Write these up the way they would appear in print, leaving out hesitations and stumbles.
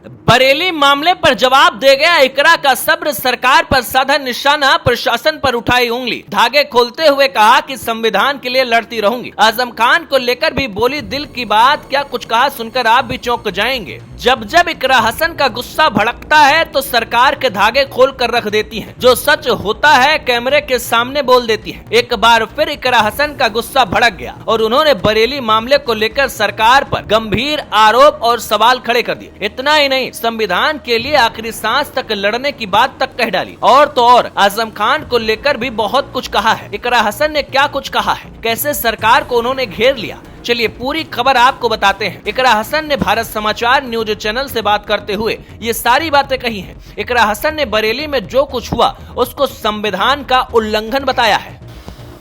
बरेली मामले पर जवाब दे गया इकरा का सब्र, सरकार पर साधा निशाना, प्रशासन पर उठाई उंगली, धागे खोलते हुए कहा कि संविधान के लिए लड़ती रहूंगी। आजम खान को लेकर भी बोली दिल की बात, क्या कुछ कहा सुनकर आप भी चौंक जाएंगे। जब जब इकरा हसन का गुस्सा भड़कता है तो सरकार के धागे खोल कर रख देती है, जो सच होता है कैमरे के सामने बोल देती है। एक बार फिर इकरा हसन का गुस्सा भड़क गया और उन्होंने बरेली मामले को लेकर सरकार पर गंभीर आरोप और सवाल खड़े कर दिए। इतना ही नहीं, संविधान के लिए आखिरी सांस तक लड़ने की बात तक कह डाली। और तो और आजम खान को लेकर भी बहुत कुछ कहा है। इकरा हसन ने क्या कुछ कहा है, कैसे सरकार को उन्होंने घेर लिया, चलिए पूरी खबर आपको बताते हैं। इकरा हसन ने भारत समाचार न्यूज चैनल से बात करते हुए ये सारी बातें कही हैं। इकरा हसन ने बरेली में जो कुछ हुआ उसको संविधान का उल्लंघन बताया है।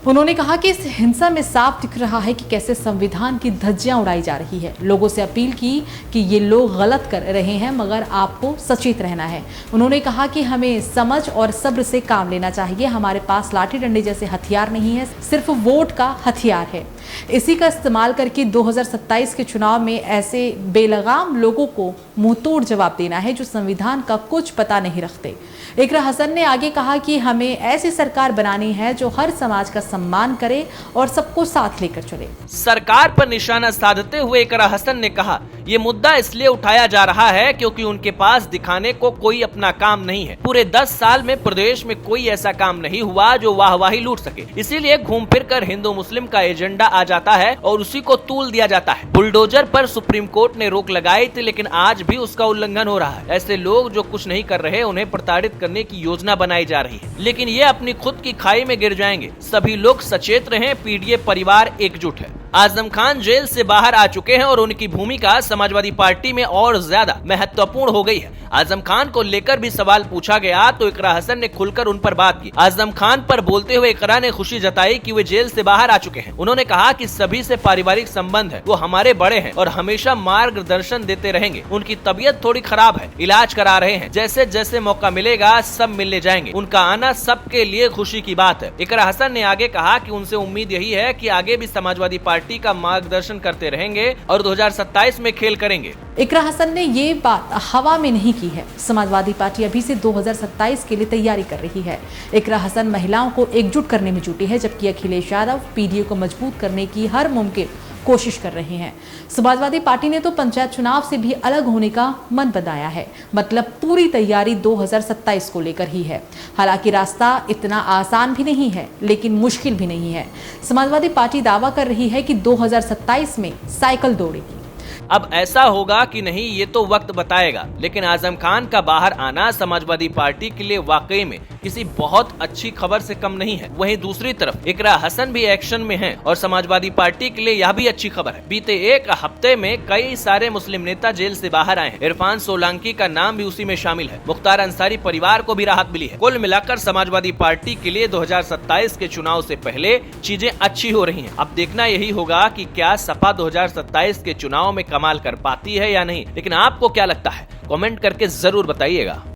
उन्होंने कहा कि इस हिंसा में साफ दिख रहा है कि कैसे संविधान की धज्जियां उड़ाई जा रही है। लोगों से अपील की कि ये लोग गलत कर रहे हैं मगर आपको सचेत रहना है। उन्होंने कहा कि हमें समझ और सब्र से काम लेना चाहिए। हमारे पास लाठी डंडे जैसे हथियार नहीं है, सिर्फ वोट का हथियार है। इसी का इस्तेमाल करके 2027 के चुनाव में ऐसे बेलगाम लोगों को मुंहतोड़ जवाब देना है जो संविधान का कुछ पता नहीं रखते। इकरा हसन ने आगे कहा कि हमें ऐसी सरकार बनानी है जो हर समाज का सम्मान करे और सबको साथ लेकर चले। सरकार पर निशाना साधते हुए इकरा हसन ने कहा, ये मुद्दा इसलिए उठाया जा रहा है क्योंकि उनके पास दिखाने को कोई अपना काम नहीं है। पूरे 10 साल में प्रदेश में कोई ऐसा काम नहीं हुआ जो वाहवाही लूट सके, इसीलिए घूम फिर कर हिंदू मुस्लिम का एजेंडा आ जाता है और उसी को तूल दिया जाता है। बुलडोजर पर सुप्रीम कोर्ट ने रोक लगाई थी, लेकिन आज भी उसका उल्लंघन हो रहा है। ऐसे लोग जो कुछ नहीं कर रहे, उन्हें प्रताड़ित करने की योजना बनाई जा रही है, लेकिन ये अपनी खुद की खाई में गिर जाएंगे। सभी लोग सचेत रहें, पीडीए परिवार एकजुट है। आजम खान जेल से बाहर आ चुके हैं और उनकी भूमिका समाजवादी पार्टी में और ज्यादा महत्वपूर्ण हो गई है। आजम खान को लेकर भी सवाल पूछा गया तो इकरा हसन ने खुलकर उन पर बात की। आजम खान पर बोलते हुए इकरा ने खुशी जताई कि वे जेल से बाहर आ चुके हैं। उन्होंने कहा कि सभी से पारिवारिक संबंध है, वो हमारे बड़े हैं और हमेशा मार्गदर्शन देते रहेंगे। उनकी तबीयत थोड़ी खराब है, इलाज करा रहे हैं, जैसे जैसे मौका मिलेगा सब मिलने जाएंगे। उनका आना सबके लिए खुशी की बात है। इकरा हसन ने आगे कहा कि उनसे उम्मीद यही है कि आगे भी समाजवादी पार्टी का मार्गदर्शन करते रहेंगे और 2027 में खेल करेंगे। इकरा हसन ने ये बात हवा में नहीं की है। समाजवादी पार्टी अभी से 2027 के लिए तैयारी कर रही है। इकरा हसन महिलाओं को एकजुट करने में जुटी है, जबकि अखिलेश यादव पीडीए को मजबूत करने की हर मुमकिन कोशिश कर रहे हैं। समाजवादी पार्टी ने तो पंचायत चुनाव से भी अलग होने का मन बनाया है, मतलब पूरी तैयारी 2027 को लेकर ही है। हालांकि रास्ता इतना आसान भी नहीं है, लेकिन मुश्किल भी नहीं है। समाजवादी पार्टी दावा कर रही है कि 2027 में साइकिल दौड़ेगी। अब ऐसा होगा कि नहीं ये तो वक्त बताएगा, लेकिन आजम खान का बाहर आना समाजवादी पार्टी के लिए वाकई में किसी बहुत अच्छी खबर से कम नहीं है। वहीं दूसरी तरफ इकरा हसन भी एक्शन में हैं और समाजवादी पार्टी के लिए यह भी अच्छी खबर है। बीते एक हफ्ते में कई सारे मुस्लिम नेता जेल से बाहर आए हैं। इरफान सोलंकी का नाम भी उसी में शामिल है। मुख्तार अंसारी परिवार को भी राहत मिली है। कुल मिलाकर समाजवादी पार्टी के लिए 2027 के चुनाव से पहले चीजें अच्छी हो रही है। अब देखना यही होगा कि क्या सपा 2027 के चुनाव में कमाल कर पाती है या नहीं। लेकिन आपको क्या लगता है, कमेंट करके जरूर बताइएगा।